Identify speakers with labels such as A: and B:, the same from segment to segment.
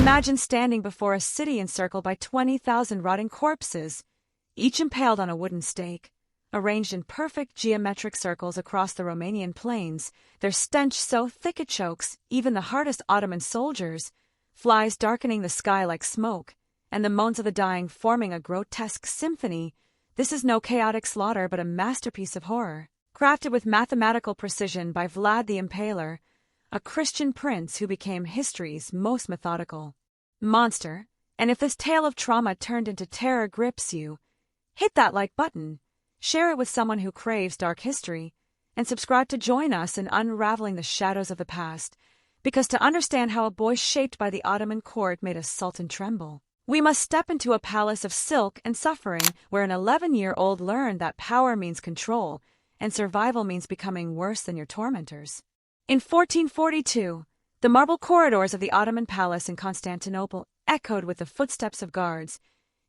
A: Imagine standing before a city encircled by 20,000 rotting corpses, each impaled on a wooden stake, arranged in perfect geometric circles across the Romanian plains, their stench so thick it chokes even the hardest Ottoman soldiers, flies darkening the sky like smoke, and the moans of the dying forming a grotesque symphony. This is no chaotic slaughter but a masterpiece of horror, crafted with mathematical precision by Vlad the Impaler, a Christian prince who became history's most methodical monster. And if this tale of trauma turned into terror grips you, hit that like button, share it with someone who craves dark history, and subscribe to join us in unraveling the shadows of the past, because to understand how a boy shaped by the Ottoman court made a sultan tremble, we must step into a palace of silk and suffering where an 11-year-old learned that power means control and survival means becoming worse than your tormentors. In 1442, the marble corridors of the Ottoman palace in Constantinople echoed with the footsteps of guards,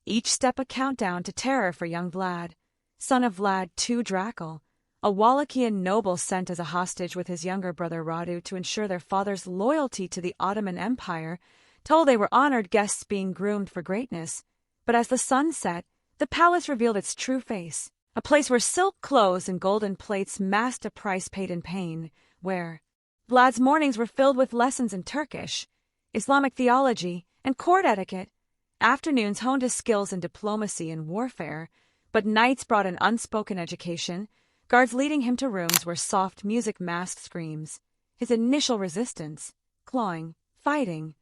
A: each step a countdown to terror for young Vlad, son of Vlad II Dracula, a Wallachian noble sent as a hostage with his younger brother Radu to ensure their father's loyalty to the Ottoman Empire, told they were honored guests being groomed for greatness. But as the sun set, the palace revealed its true face, a place where silk clothes and golden plates masked a price paid in pain, where Vlad's mornings were filled with lessons in Turkish, Islamic theology, and court etiquette. Afternoons honed his skills in diplomacy and warfare, but nights brought an unspoken education, guards leading him to rooms where soft music masked screams. His initial resistance, clawing, fighting,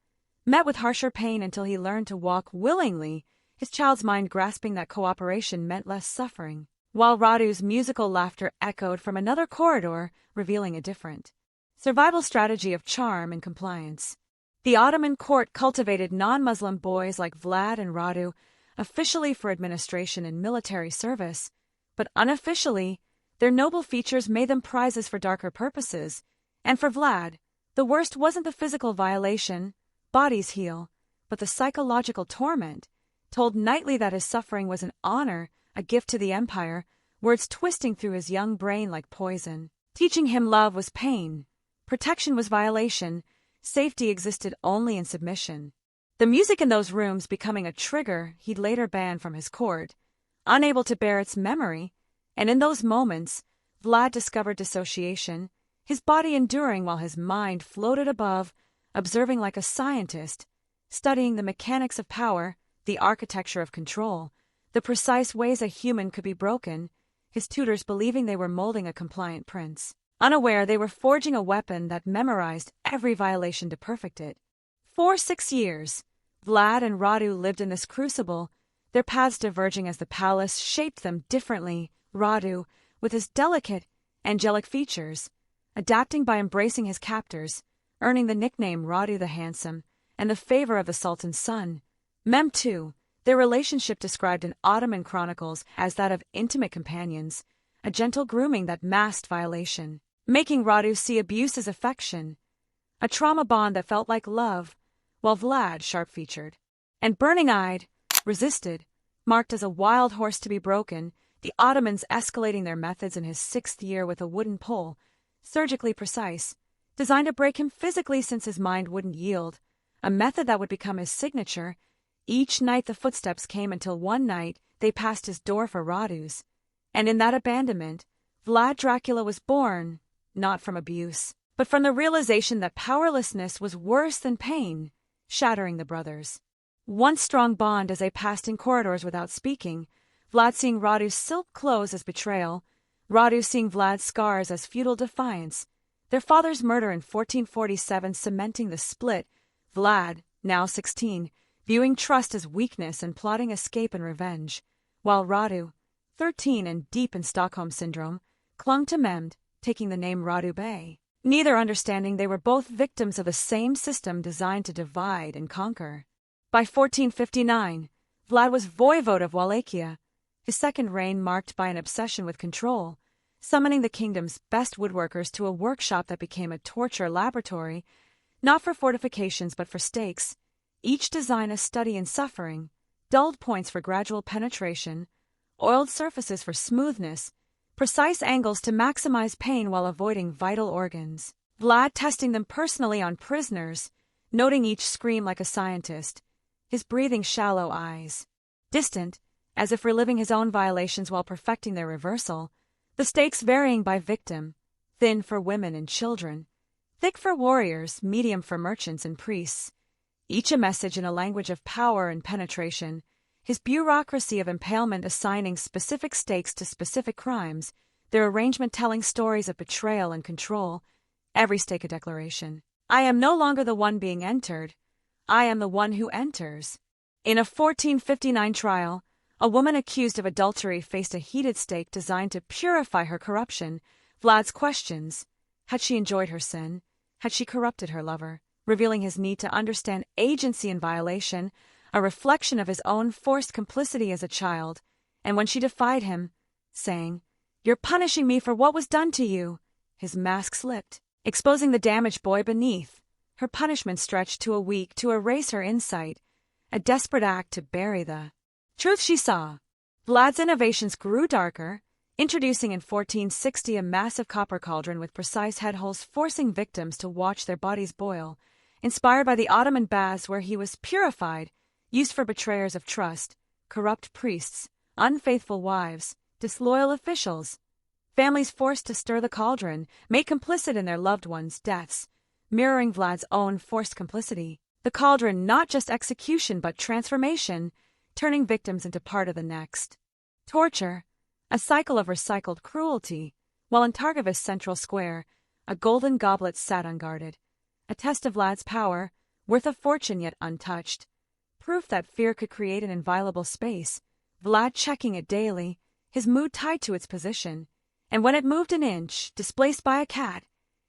A: met with harsher pain until he learned to walk willingly, his child's mind grasping that cooperation meant less suffering, while Radu's musical laughter echoed from another corridor, revealing a different survival strategy of charm and compliance. The Ottoman court cultivated non-Muslim boys like Vlad and Radu, officially for administration and military service, but unofficially, their noble features made them prizes for darker purposes. And for Vlad, the worst wasn't the physical violation, bodies heal, but the psychological torment, told nightly that his suffering was an honor, a gift to the empire, words twisting through his young brain like poison, teaching him love was pain, protection was violation, safety existed only in submission. The music in those rooms becoming a trigger he'd later ban from his court, unable to bear its memory, and in those moments, Vlad discovered dissociation, his body enduring while his mind floated above, observing like a scientist, studying the mechanics of power, the architecture of control, the precise ways a human could be broken, his tutors believing they were molding a compliant prince. Unaware they were forging a weapon that memorized every violation to perfect it. For 6 years, Vlad and Radu lived in this crucible, their paths diverging as the palace shaped them differently. Radu, with his delicate, angelic features, adapting by embracing his captors, earning the nickname Radu the Handsome, and the favor of the Sultan's son. Mem too, their relationship described in Ottoman chronicles as that of intimate companions, a gentle grooming that masked violation, making Radu see abuse as affection, a trauma bond that felt like love, while Vlad, sharp-featured and burning-eyed, resisted, marked as a wild horse to be broken, the Ottomans escalating their methods in his 6th year with a wooden pole, surgically precise, designed to break him physically since his mind wouldn't yield, a method that would become his signature. Each night the footsteps came until one night they passed his door for Radu's, and in that abandonment, Vlad Dracula was born, not from abuse, but from the realization that powerlessness was worse than pain, shattering the brothers' once strong bond as they passed in corridors without speaking, Vlad seeing Radu's silk clothes as betrayal, Radu seeing Vlad's scars as futile defiance, their father's murder in 1447 cementing the split, Vlad, now 16, viewing trust as weakness and plotting escape and revenge, while Radu, 13 and deep in Stockholm Syndrome, clung to Mehmed, taking the name Radu Bey, neither understanding they were both victims of the same system designed to divide and conquer. By 1459, Vlad was voivode of Wallachia, his second reign marked by an obsession with control, summoning the kingdom's best woodworkers to a workshop that became a torture laboratory, not for fortifications but for stakes, each design a study in suffering, dulled points for gradual penetration, oiled surfaces for smoothness, precise angles to maximize pain while avoiding vital organs. Vlad testing them personally on prisoners, noting each scream like a scientist, his breathing shallow eyes. Distant, as if reliving his own violations while perfecting their reversal, the stakes varying by victim, thin for women and children, thick for warriors, medium for merchants and priests, each a message in a language of power and penetration, his bureaucracy of impalement assigning specific stakes to specific crimes, their arrangement telling stories of betrayal and control, every stake a declaration. I am no longer the one being entered. I am the one who enters. In a 1459 trial, a woman accused of adultery faced a heated stake designed to purify her corruption. Vlad's questions: had she enjoyed her sin? Had she corrupted her lover? Revealing his need to understand agency in violation, a reflection of his own forced complicity as a child, and when she defied him, saying, "You're punishing me for what was done to you," his mask slipped, exposing the damaged boy beneath. Her punishment stretched to a week to erase her insight, a desperate act to bury the truth she saw. Vlad's innovations grew darker, introducing in 1460 a massive copper cauldron with precise headholes forcing victims to watch their bodies boil, inspired by the Ottoman baths where he was purified, used for betrayers of trust, corrupt priests, unfaithful wives, disloyal officials, families forced to stir the cauldron, made complicit in their loved ones' deaths, mirroring Vlad's own forced complicity. The cauldron not just execution but transformation, turning victims into part of the next. Torture, a cycle of recycled cruelty, while in Targovist Central Square, a golden goblet sat unguarded, a test of Vlad's power, worth a fortune yet untouched, proof that fear could create an inviolable space, Vlad checking it daily, his mood tied to its position, and when it moved an inch, displaced by a cat,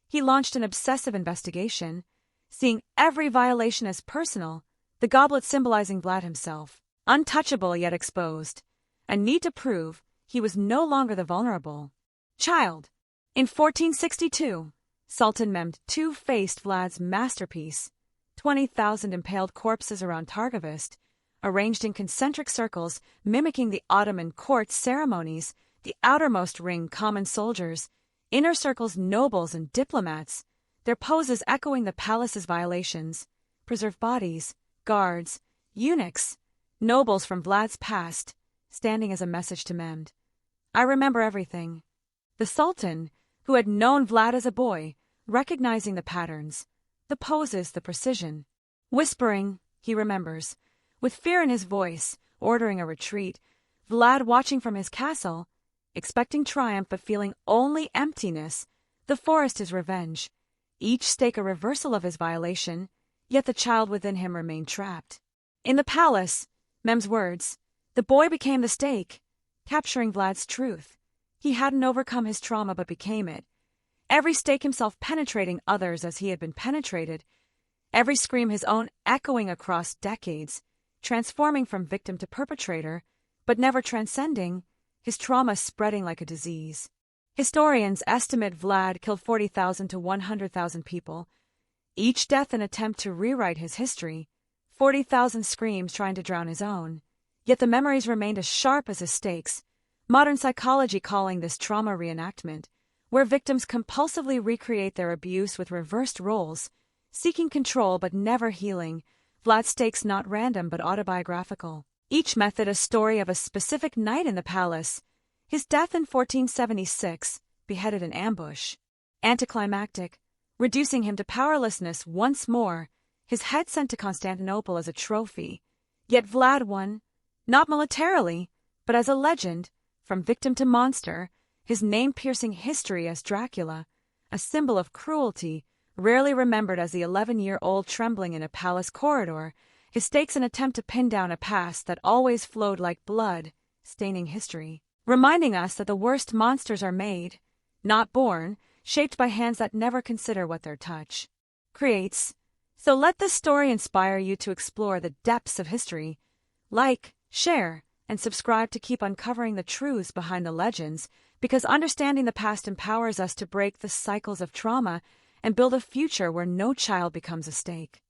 A: he launched an obsessive investigation, seeing every violation as personal, the goblet symbolizing Vlad himself, untouchable yet exposed, a need to prove he was no longer the vulnerable child. In 1462, Sultan Mehmed II faced Vlad's masterpiece, 20,000 impaled corpses around Targovist, arranged in concentric circles mimicking the Ottoman court ceremonies, the outermost ring common soldiers, inner circles nobles and diplomats, their poses echoing the palace's violations, preserved bodies, guards, eunuchs, nobles from Vlad's past, standing as a message to Mehmed. I remember everything. The Sultan, who had known Vlad as a boy, recognizing the patterns, the poses, the precision. Whispering, he remembers, with fear in his voice, ordering a retreat, Vlad watching from his castle, expecting triumph but feeling only emptiness, the forest his revenge, each stake a reversal of his violation, yet the child within him remained trapped. In the palace, Mem's words, the boy became the stake, capturing Vlad's truth. He hadn't overcome his trauma but became it. Every stake himself penetrating others as he had been penetrated, every scream his own echoing across decades, transforming from victim to perpetrator, but never transcending, his trauma spreading like a disease. Historians estimate Vlad killed 40,000 to 100,000 people, each death an attempt to rewrite his history, 40,000 screams trying to drown his own. Yet the memories remained as sharp as his stakes, modern psychology calling this trauma reenactment, where victims compulsively recreate their abuse with reversed roles, seeking control but never healing. Vlad's stakes not random but autobiographical. Each method a story of a specific night in the palace. His death in 1476, beheaded in ambush. Anticlimactic, reducing him to powerlessness once more, his head sent to Constantinople as a trophy. Yet Vlad won, not militarily, but as a legend, from victim to monster, his name-piercing history as Dracula, a symbol of cruelty, rarely remembered as the 11-year-old trembling in a palace corridor, his stakes an attempt to pin down a past that always flowed like blood, staining history, reminding us that the worst monsters are made, not born, shaped by hands that never consider what their touch creates. So let this story inspire you to explore the depths of history. Like, share, and subscribe to keep uncovering the truths behind the legends, because understanding the past empowers us to break the cycles of trauma and build a future where no child becomes a stake.